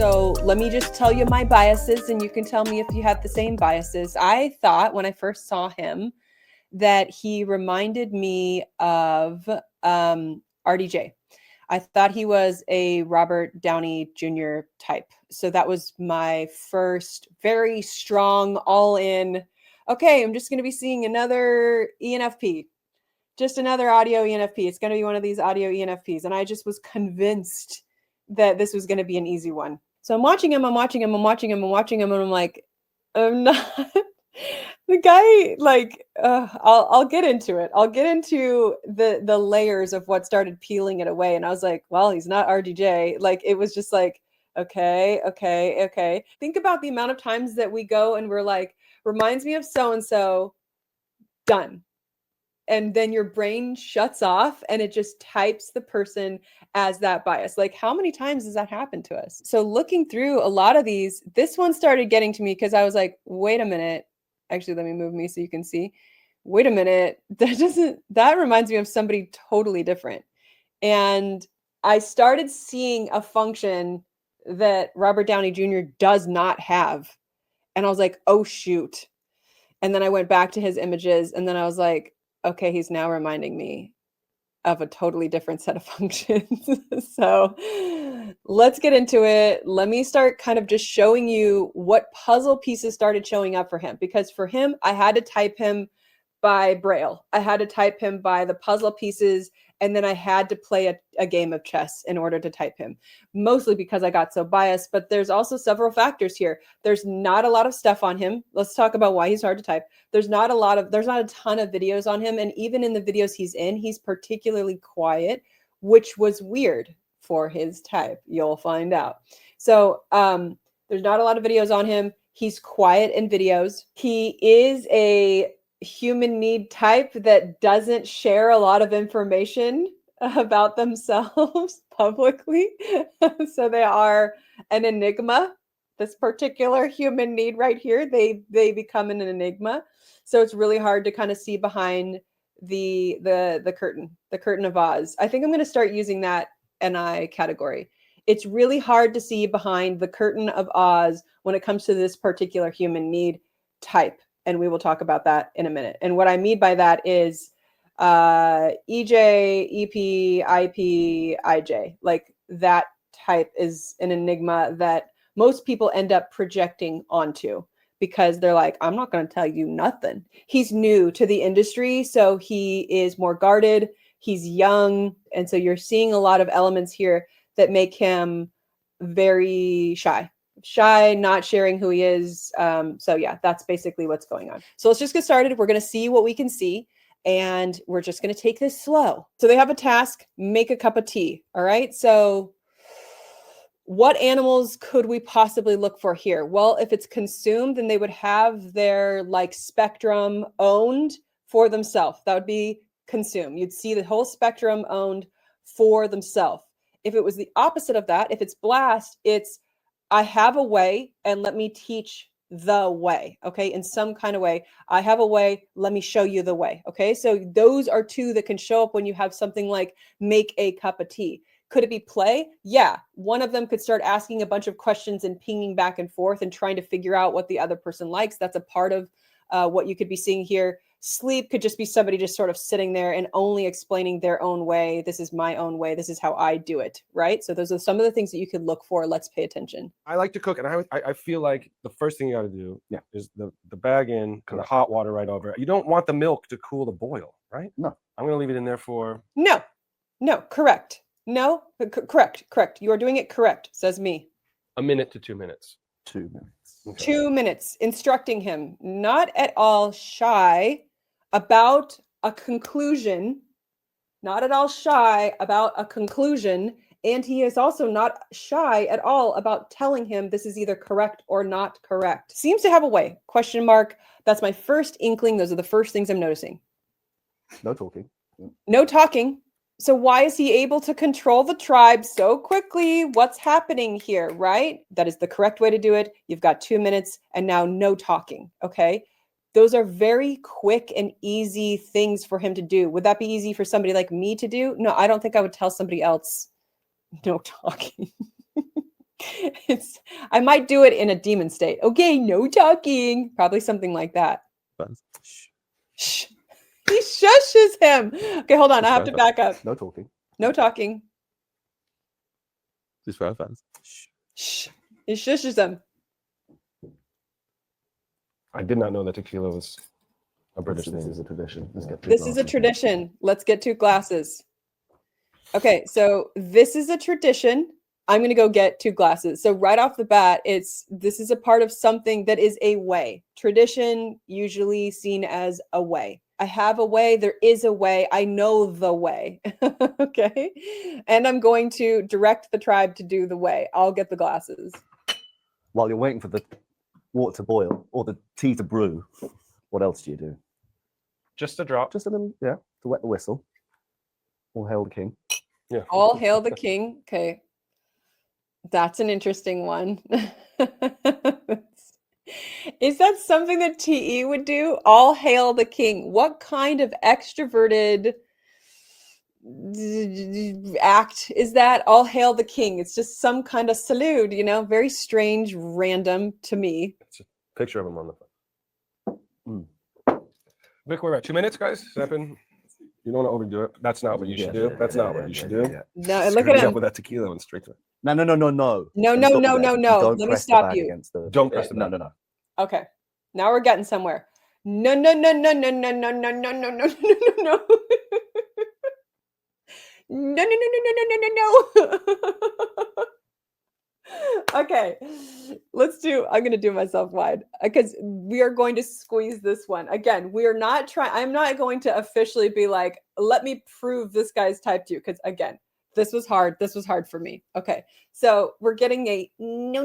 So let me just tell you my biases and you can tell me if you have the same biases. I thought when I first saw him that he reminded me of RDJ. I thought he was a Robert Downey Jr. type. So that was my first very strong, all in, okay, I'm just going to be seeing another ENFP, just another audio ENFP. It's going to be one of these audio ENFPs. And I just was convinced that this was going to be an easy one. So I'm watching him, and I'm like, I'm not. The guy, like, I'll get into it. I'll get into the layers of what started peeling it away. And I was like, well, he's not RDJ. Like, it was just like, okay. Think about the amount of times that we go and we're like, reminds me of so-and-so, done. And then your brain shuts off and it just types the person as that bias. Like, how many times does that happen to us? So looking through a lot of these, this one started getting to me because I was like, wait a minute. Actually, let me move me so you can see. Wait a minute. That reminds me of somebody totally different. And I started seeing a function that Robert Downey Jr. does not have. And I was like, oh, shoot. And then I went back to his images and then I was like, okay, he's now reminding me of a totally different set of functions. So let's get into it. Let me start kind of just showing you what puzzle pieces started showing up for him. Because for him, I had to type him by Braille. I had to type him by the puzzle pieces. And then I had to play a game of chess in order to type him, mostly because I got so biased. But there's also several factors here. There's not a lot of stuff on him. Let's talk about why he's hard to type. There's not a ton of videos on him. And even in the videos he's in, he's particularly quiet, which was weird for his type. You'll find out. So there's not a lot of videos on him. He's quiet in videos. He is a human need type that doesn't share a lot of information about themselves publicly. So they are an enigma. This particular human need right here, they become an enigma. So it's really hard to kind of see behind the curtain of Oz. I think I'm going to start using that NI category. It's really hard to see behind the curtain of Oz when it comes to this particular human need type. And we will talk about that in a minute. And what I mean by that is EJ, EP, IP, IJ. Like, that type is an enigma that most people end up projecting onto because they're like, I'm not going to tell you nothing. He's new to the industry, so he is more guarded. He's young. And so you're seeing a lot of elements here that make him very shy, not sharing who he is. So yeah, that's basically what's going on. So let's just get started. We're going to see what we can see, and we're just going to take this slow. So they have a task, make a cup of tea. All right. So what animals could we possibly look for here? Well, if it's consumed, then they would have their like spectrum owned for themselves. That would be consume. You'd see the whole spectrum owned for themselves. If it was the opposite of that, if it's blast, it's I have a way and let me teach the way. Okay. In some kind of way, I have a way. Let me show you the way. Okay. So those are two that can show up when you have something like make a cup of tea. Could it be play? Yeah. One of them could start asking a bunch of questions and pinging back and forth and trying to figure out what the other person likes. That's a part of what you could be seeing here. Sleep could just be somebody just sort of sitting there and only explaining their own way. This is my own way. This is how I do it, right? So those are some of the things that you could look for. Let's pay attention. I like to cook, and I feel like the first thing you got to do is the bag in, kind of hot water right over it. You don't want the milk to cool the boil, right? No. I'm going to leave it in there for... No, correct. No, correct. You are doing it correct, says me. 1 minute to 2 minutes. 2 minutes. Okay. 2 minutes, instructing him, not at all shy about a conclusion, and he is also not shy at all about telling him this is either correct or not correct. Seems to have a way, question mark. That's my first inkling. Those are the first things I'm noticing. No talking. No talking. So why is he able to control the tribe so quickly? What's happening here, right? That is the correct way to do it. You've got 2 minutes and now no talking, okay? Those are very quick and easy things for him to do. Would that be easy for somebody like me to do? No, I don't think I would tell somebody else no talking. I might do it in a demon state. Okay, no talking. Probably something like that. Shh. He shushes him. Okay, hold on. I have to back up. No talking. No talking. Just for fans. Shh. He shushes him. I did not know that tequila was a British This thing. is a tradition. Let's get This is a tradition. Let's get 2 glasses. Okay, so this is a tradition. I'm going to go get 2 glasses. So right off the bat, this is a part of something that is a way. Tradition usually seen as a way. I have a way. There is a way. I know the way. Okay. And I'm going to direct the tribe to do the way. I'll get the glasses. While you're waiting for the water to boil or the tea to brew, what else do you do? Just a drop. Just a little, yeah, to wet the whistle. All hail the king. Yeah. All hail the king. Okay. That's an interesting one. Is that something that TE would do? All hail the king. What kind of extroverted act is that? All hail the king. It's just some kind of salute, very strange, random to me. It's a picture of him on the phone. Vic, we're at 2 minutes, guys. Stepping. You don't want to overdo it. That's not what you should do. That's not what you should do. No, look Screwed at me up him. with that tequila and straight to it. No. No. Let me stop you there. Don't Let me press the stop bag you. against the- Don't press the bag. No. Okay. Now we're getting somewhere. No. No. Okay, I'm going to do myself wide because we are going to squeeze this one. Again, I'm not going to officially be like, let me prove this guy's type 2. Because again, this was hard. This was hard for me. Okay. So we're getting a no.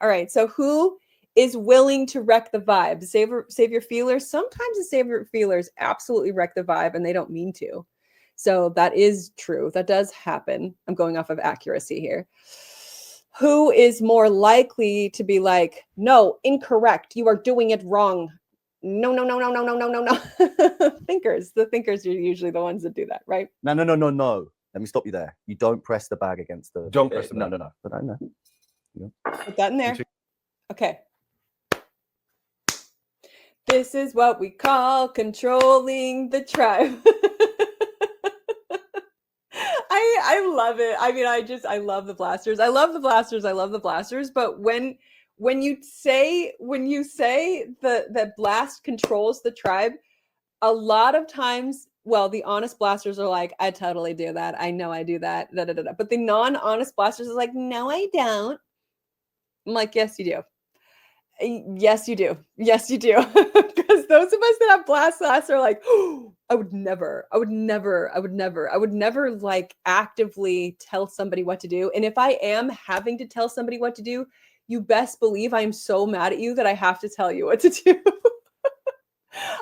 All right. So who is willing to wreck the vibe? Savior feelers. Sometimes the savior feelers absolutely wreck the vibe and they don't mean to. So that is true. That does happen. I'm going off of accuracy here. Who is more likely to be like, no, incorrect. You are doing it wrong. No. Thinkers. The thinkers are usually the ones that do that, right? No. Let me stop you there. You don't press the bag against the. Don't press the bag. No. But I know. Put that in there. Okay. This is what we call controlling the tribe. I love it. I mean, I love the blasters. I love the blasters. But when you say that blast controls the tribe, a lot of times, well, the honest blasters are like, I totally do that. I know I do that. But the non-honest blasters are like, no, I don't. I'm like, yes, you do. Yes, you do. Yes, you do. Because those of us that have blasts are like, oh, I would never like actively tell somebody what to do. And if I am having to tell somebody what to do, you best believe I'm so mad at you that I have to tell you what to do.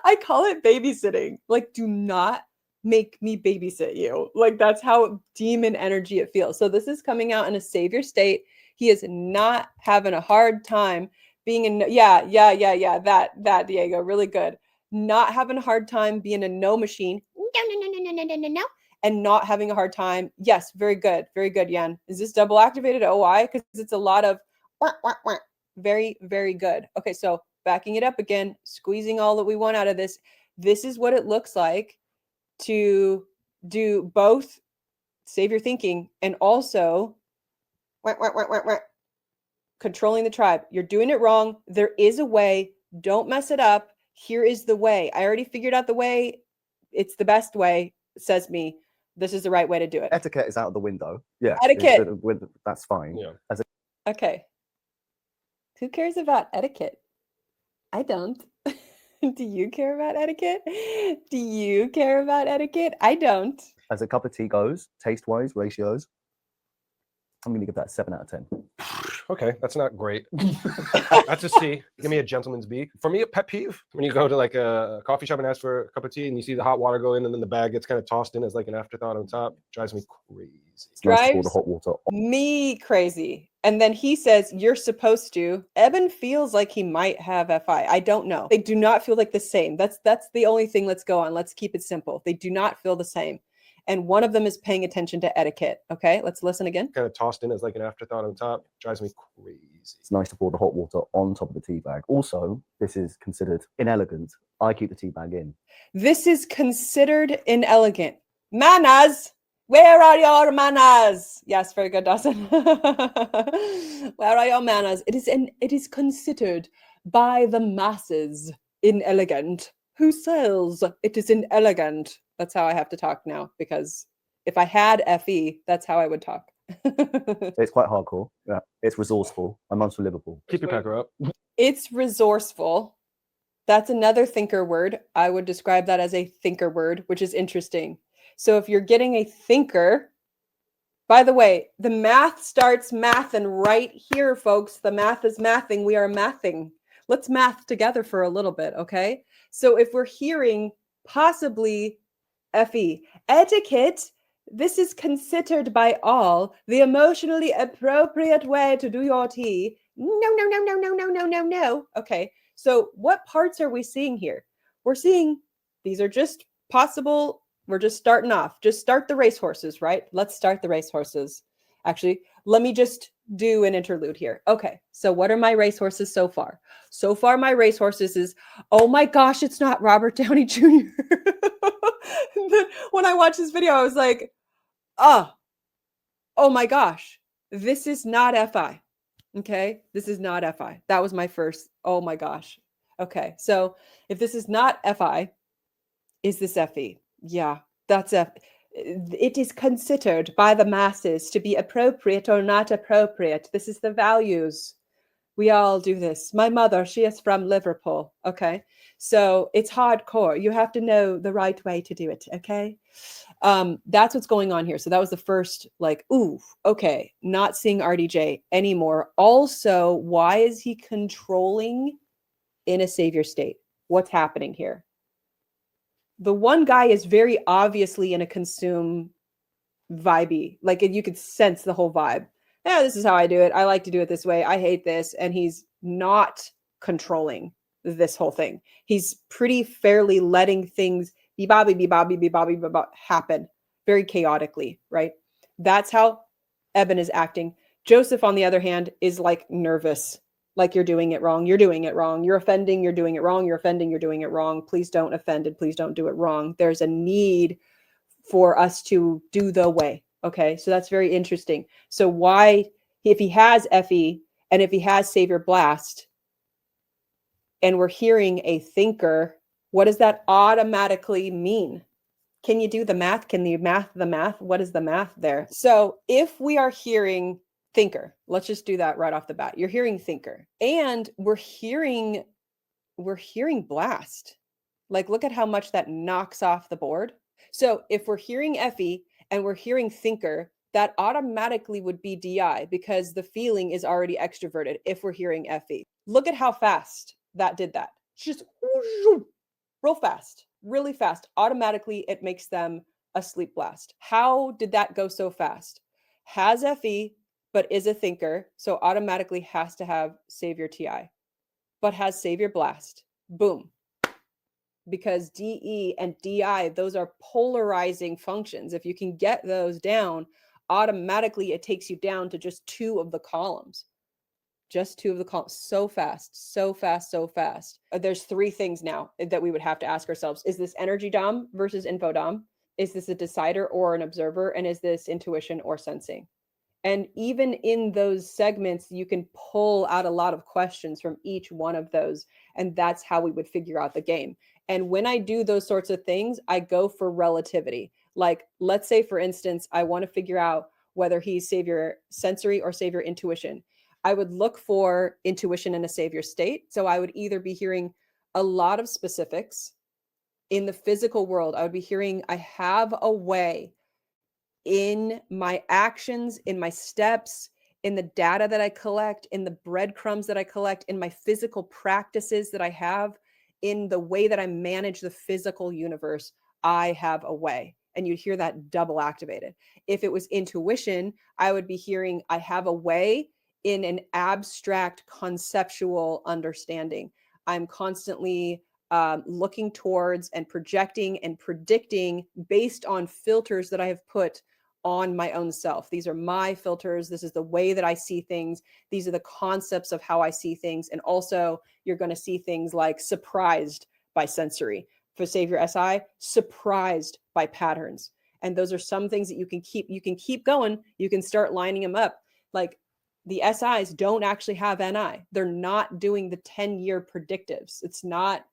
I call it babysitting. Like, do not make me babysit you. Like, that's how demon energy it feels. So this is coming out in a savior state. He is not having a hard time being in, that Diego, really good. Not having a hard time being a no machine. No. And not having a hard time. Yes, very good, Yan. Is this double activated OI? Because it's a lot of very, very good. Okay, so backing it up again, squeezing all that we want out of this. This is what it looks like to do both savior thinking and also controlling the tribe. You're doing it wrong. There is a way. Don't mess it up. Here is the way. I already figured out the way. It's the best way, says me. This is the right way to do it. Etiquette is out of the window. Yeah. Etiquette. That's fine. Yeah. Okay. Who cares about etiquette? I don't. Do you care about etiquette? Do you care about etiquette? I don't. As a cup of tea goes, taste-wise, ratios, I'm going to give that a 7 out of 10. Okay, that's not great. That's a C. Give me a gentleman's B. For me, a pet peeve when you go to like a coffee shop and ask for a cup of tea and you see the hot water go in and then the bag gets kind of tossed in as like an afterthought on top. Drives me crazy. It's nice to pour Drives the hot water on. me crazy. And then he says, you're supposed to. Eben feels like he might have FI. I don't know. They do not feel like the same. That's the only thing. Let's go on. Let's keep it simple. They do not feel the same. And one of them is paying attention to etiquette. Okay, let's listen again. Kind of tossed in as like an afterthought on top. Drives me crazy. It's nice to pour the hot water on top of the tea bag. Also, this is considered inelegant. I keep the tea bag in. This is considered inelegant. Manners. Where are your manners? Yes, very good, Dawson. Where are your manners? It is considered by the masses inelegant. Who says it is inelegant? That's how I have to talk now, because if I had FE, that's how I would talk. It's quite hardcore. Yeah, it's resourceful. My mum's from Liverpool. Keep your pecker up. It's resourceful. That's another thinker word. I would describe that as a thinker word, which is interesting. So if you're getting a thinker, by the way, the math starts mathin' right here, folks. The math is mathing. We are mathing. Let's math together for a little bit, okay? So if we're hearing possibly FE, etiquette, this is considered by all the emotionally appropriate way to do your tea. No. Okay, so what parts are we seeing here? We're seeing these are just possible. We're just starting off. Just start the racehorses, right? Let's start the racehorses. Actually, let me just do an interlude here. Okay, so what are my racehorses so far? So far, my racehorses is, oh my gosh, it's not Robert Downey Jr. When I watched this video, I was like, oh my gosh, this is not FI. Okay, this is not FI. That was my first, oh my gosh. Okay, so if this is not FI, is this FE? Yeah, that's it is considered by the masses to be appropriate or not appropriate. This is the values. We all do this. My mother, she is from Liverpool. Okay, so it's hardcore. You have to know the right way to do it. Okay, that's what's going on here. So that was the first, like, ooh, okay, not seeing RDJ anymore. Also, why is he controlling in a savior state? What's happening here? The one guy is very obviously in a consume vibey. Like, you could sense the whole vibe. Yeah, this is how I do it. I like to do it this way. I hate this. And he's not controlling this whole thing. He's pretty fairly letting things be bobby happen very chaotically, right? That's how Eben is acting. Joseph, on the other hand, is like nervous. Like, you're doing it wrong. You're doing it wrong. You're offending. You're doing it wrong. You're offending. You're doing it wrong. Please don't offend and please don't do it wrong. There's a need for us to do the way. Okay, so that's very interesting. So why, if he has FE and if he has Savior Blast, and we're hearing a thinker, what does that automatically mean? Can you do the math? Can you math the math? What is the math there? So if we are hearing thinker, let's just do that right off the bat. You're hearing thinker, and we're hearing blast. Like, look at how much that knocks off the board. So if we're hearing FE and we're hearing thinker, that automatically would be DI, because the feeling is already extroverted if we're hearing FE. Look at how fast that did that. Just real fast, really fast. Automatically, it makes them a sleep blast. How did that go so fast? Has FE, but is a thinker, so automatically has to have Savior TI, but has Savior Blast. Boom. Because DE and DI, those are polarizing functions. If you can get those down, automatically it takes you down to just two of the columns. Just two of the columns. So fast, so fast, so fast. There's three things now that we would have to ask ourselves. Is this energy dom versus info dom? Is this a decider or an observer? And is this intuition or sensing? And even in those segments, you can pull out a lot of questions from each one of those. And that's how we would figure out the game. And when I do those sorts of things, I go for relativity. Like, let's say, for instance, I want to figure out whether he's Savior sensory or Savior intuition. I would look for intuition in a Savior state. So I would either be hearing a lot of specifics in the physical world. I would be hearing, I have a way in my actions, in my steps, in the data that I collect, in the breadcrumbs that I collect, in my physical practices that I have, in the way that I manage the physical universe. I have a way. And you'd hear that double activated. If it was intuition, I would be hearing, I have a way in an abstract conceptual understanding. I'm constantly looking towards and projecting and predicting based on filters that I have put on my own self. These are my filters. This is the way that I see things. These are the concepts of how I see things. And also, you're going to see things like surprised by sensory. For Savior SI, surprised by patterns. And those are some things that you can keep going. You can start lining them up. Like the SIs don't actually have NI. They're not doing the 10-year predictives. It's not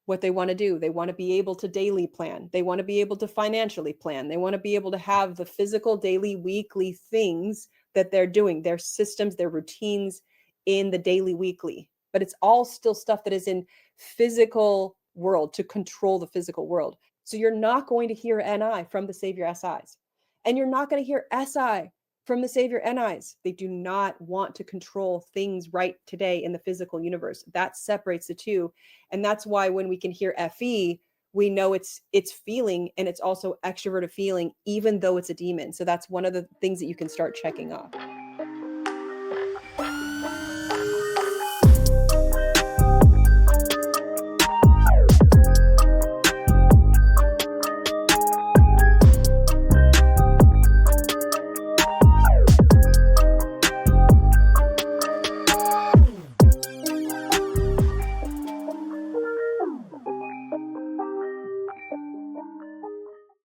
what they want to do. They want to be able to daily plan. They want to be able to financially plan. They want to be able to have the physical, daily, weekly things that they're doing, their systems, their routines in the daily, weekly. But it's all still stuff that is in physical world to control the physical world. So you're not going to hear NI from the Savior SIs. And you're not going to hear SI from the Savior NIs. They do not want to control things right today in the physical universe. That separates the two. And that's why when we can hear FE, we know it's feeling, and it's also extroverted feeling, even though it's a demon. So that's one of the things that you can start checking off.